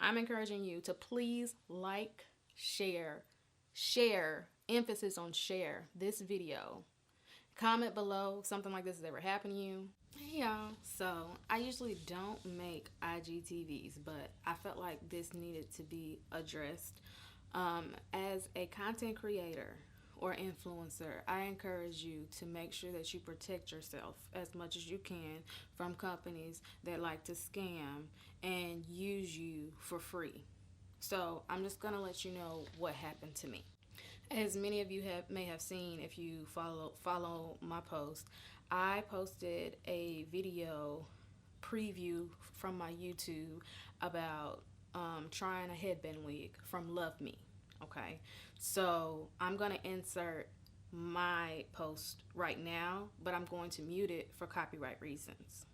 I'm encouraging you to please like, share, emphasis on share this video. Comment below if something like this has ever happened to you. Hey y'all, so I usually don't make IGTVs, but I felt like this needed to be addressed. As a content creator or influencer, I encourage you to make sure that you protect yourself as much as you can from companies that like to scam and use you for free. So I'm just gonna let you know what happened to me. As many of you may have seen, if you follow my post, I posted a video preview from my YouTube about trying a headband wig from Luvme. Okay, so I'm gonna insert my post right now, but I'm going to mute it for copyright reasons.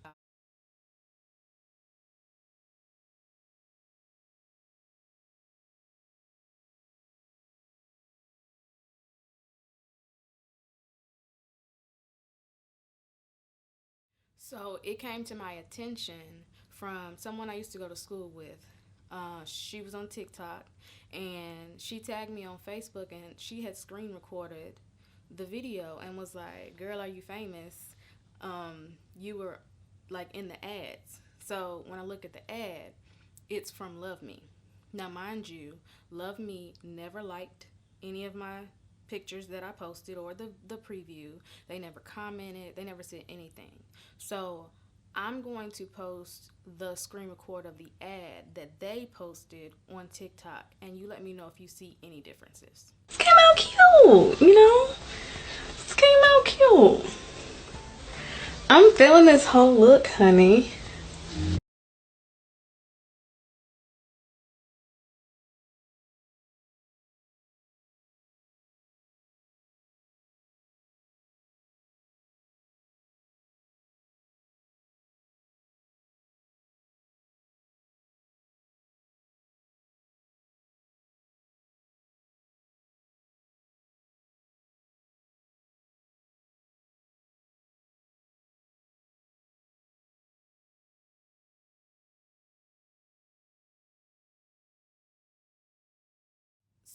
So it came to my attention from someone I used to go to school with. She was on TikTok and she tagged me on Facebook, and she had screen recorded the video and was like, "Girl, are you famous? You were like in the ads." So when I look at the ad, it's from Luvme. Now, mind you, Luvme never liked any of my pictures that I posted or the preview. They never commented, they never said anything. So I'm going to post the screen record of the ad that they posted on TikTok, and you let me know if you see any differences. This came out cute, you know? This came out cute. I'm feeling this whole look, honey.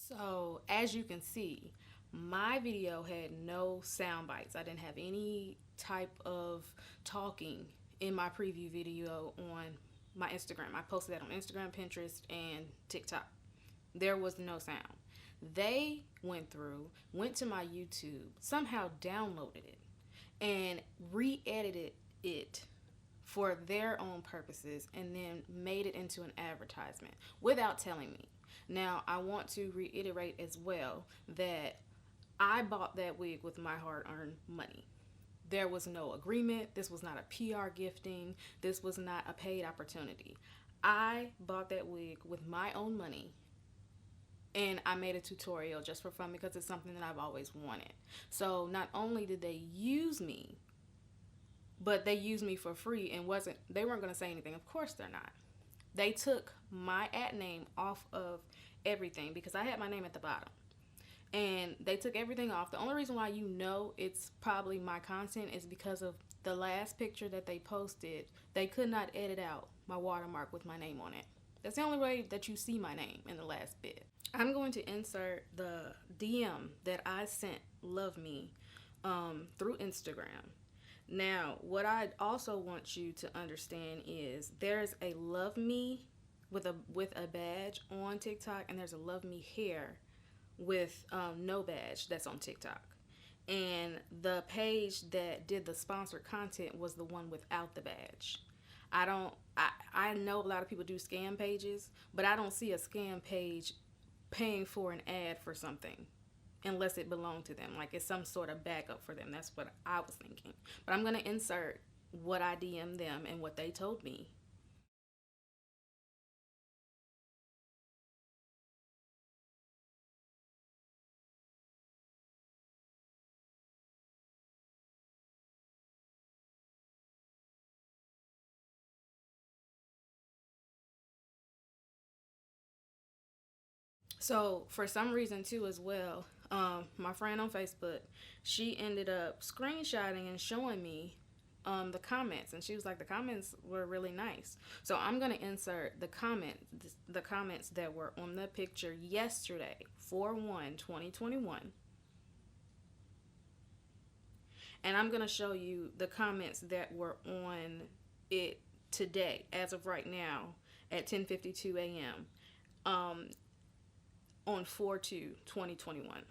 So as you can see, my video had no sound bites. I didn't have any type of talking in my preview video on my Instagram. I posted that on Instagram, Pinterest, and TikTok. There was no sound. They went to my YouTube, somehow downloaded it, and re-edited it for their own purposes, and then made it into an advertisement without telling me. Now, I want to reiterate as well that I bought that wig with my hard-earned money. There was no agreement. This was not a PR gifting. This was not a paid opportunity. I bought that wig with my own money, and I made a tutorial just for fun because it's something that I've always wanted. So not only did they use me, but they used me for free, and they weren't going to say anything. Of course they're not. They took my ad name off of everything because I had my name at the bottom, and they took everything off. The only reason why you know it's probably my content is because of the last picture that they posted. They could not edit out my watermark with my name on it. That's the only way that you see my name in the last bit. I'm going to insert the DM that I sent Luvme through Instagram. Now, what I also want you to understand is there's a Luvme with a badge on TikTok, and there's a Luvme hair with no badge that's on TikTok. And the page that did the sponsored content was the one without the badge. I know a lot of people do scam pages, but I don't see a scam page paying for an ad for something unless it belonged to them, like it's some sort of backup for them. That's what I was thinking. But I'm going to insert what I DM'd them and what they told me. So for some reason too as well, my friend on Facebook, she ended up screenshotting and showing me the comments, and she was like, the comments were really nice. So I'm gonna insert the comments that were on the picture yesterday, 4/1/2021, and I'm gonna show you the comments that were on it today, as of right now, at 10:52 a.m. On 4/2/2021.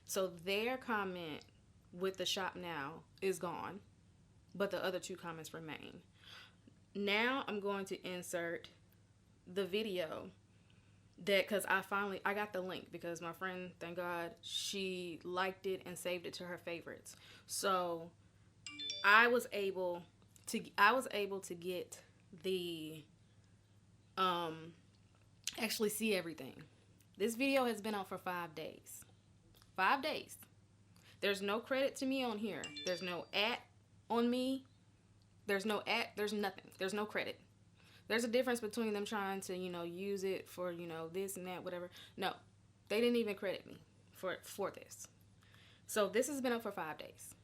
So their comment with the shop now is gone, but the other two comments remain. Now I'm going to insert the video that, because I got the link because my friend, thank God, she liked it and saved it to her favorites. So I was able to get the actually see everything. This video has been out for 5 days. 5 days. There's no credit to me on here. There's no ad on me. There's no ad. There's nothing. There's no credit. There's a difference between them trying to, use it for, this and that, whatever. No, they didn't even credit me for this. So this has been up for 5 days.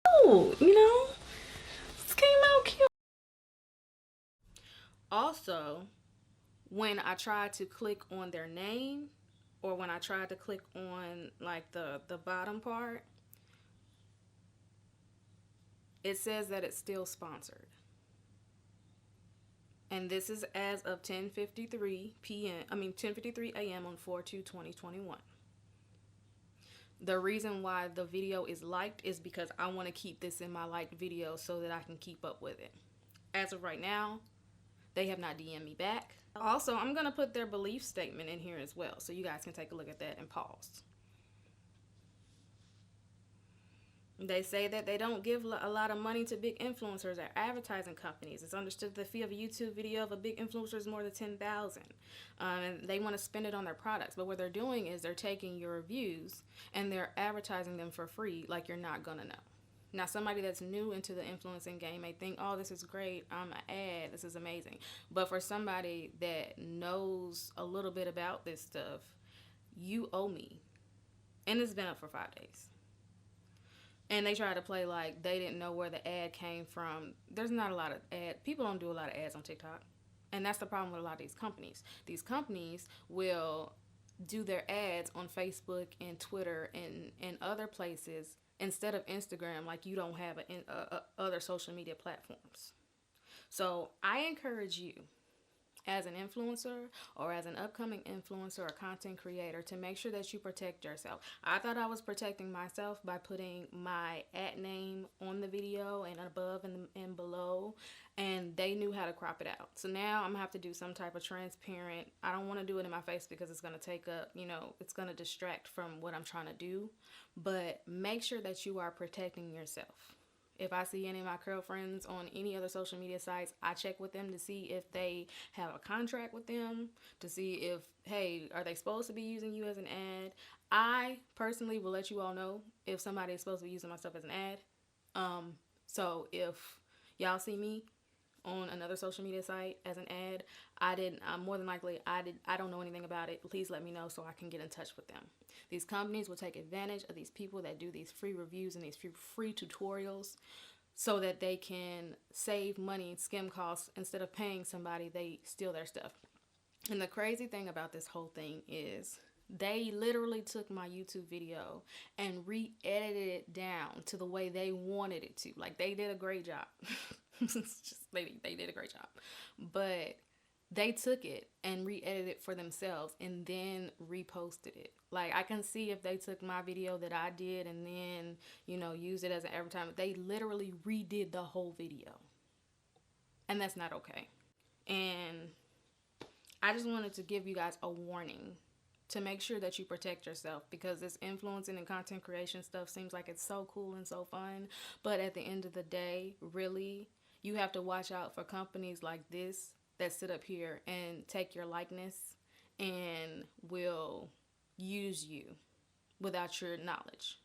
Oh, this came out cute. Also, when I tried to click on their name, or when I tried to click on like the bottom part, it says that it's still sponsored. And this is as of 10:53 a.m. on 4/2/2021. The reason why the video is liked is because I want to keep this in my liked video so that I can keep up with it. As of right now, they have not DM'd me back. Also, I'm going to put their belief statement in here as well, so you guys can take a look at that and pause. They say that they don't give a lot of money to big influencers or advertising companies. It's understood the fee of a YouTube video of a big influencer is more than $10,000. And they want to spend it on their products. But what they're doing is they're taking your reviews and they're advertising them for free like you're not going to know. Now, somebody that's new into the influencing game may think, oh, this is great. I'm an ad. This is amazing. But for somebody that knows a little bit about this stuff, you owe me. And it's been up for 5 days. And they try to play like they didn't know where the ad came from. There's not a lot of ad. People don't do a lot of ads on TikTok. And that's the problem with a lot of these companies. These companies will do their ads on Facebook and Twitter and other places instead of Instagram, like you don't have other social media platforms. So I encourage you, as an influencer or as an upcoming influencer or content creator, to make sure that you protect yourself. I thought I was protecting myself by putting my ad name on the video and above and below, and they knew how to crop it out. So now I'm gonna have to do some type of transparent. I don't want to do it in my face because it's gonna take up, it's gonna distract from what I'm trying to do. But make sure that you are protecting yourself. If I see any of my girlfriends on any other social media sites, I check with them to see if they have a contract with them, to see if, hey, are they supposed to be using you as an ad? I personally will let you all know if somebody is supposed to be using my stuff as an ad. So if y'all see me on another social media site as an ad, more than likely, I don't know anything about it. Please let me know so I can get in touch with them. These companies will take advantage of these people that do these free reviews and these free tutorials so that they can save money, skim costs. Instead of paying somebody, they steal their stuff. And the crazy thing about this whole thing is they literally took my YouTube video and re-edited it down to the way they wanted it to. Like, they did a great job. They did a great job. But they took it and re-edited it for themselves and then reposted it. Like, I can see if they took my video that I did and then, used it as an advertisement. They literally redid the whole video. And that's not okay. And I just wanted to give you guys a warning to make sure that you protect yourself, because this influencing and content creation stuff seems like it's so cool and so fun. But at the end of the day, really, you have to watch out for companies like this that sit up here and take your likeness and will use you without your knowledge.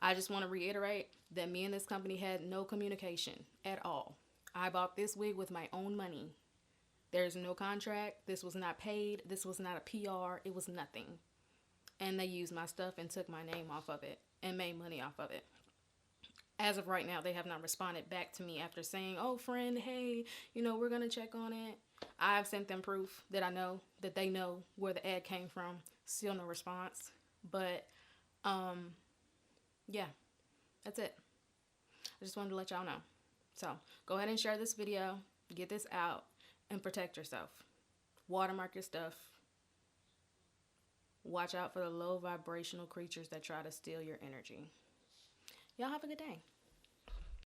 I just want to reiterate that me and this company had no communication at all. I bought this wig with my own money. There's no contract. This was not paid. This was not a PR. It was nothing. and they used my stuff and took my name off of it and made money off of it. As of right now, they have not responded back to me after saying, oh, friend, hey, we're going to check on it. I've sent them proof that I know that they know where the ad came from. Still no response. But, yeah, that's it. I just wanted to let y'all know. So go ahead and share this video. Get this out and protect yourself. Watermark your stuff. Watch out for the low vibrational creatures that try to steal your energy. Y'all have a good day.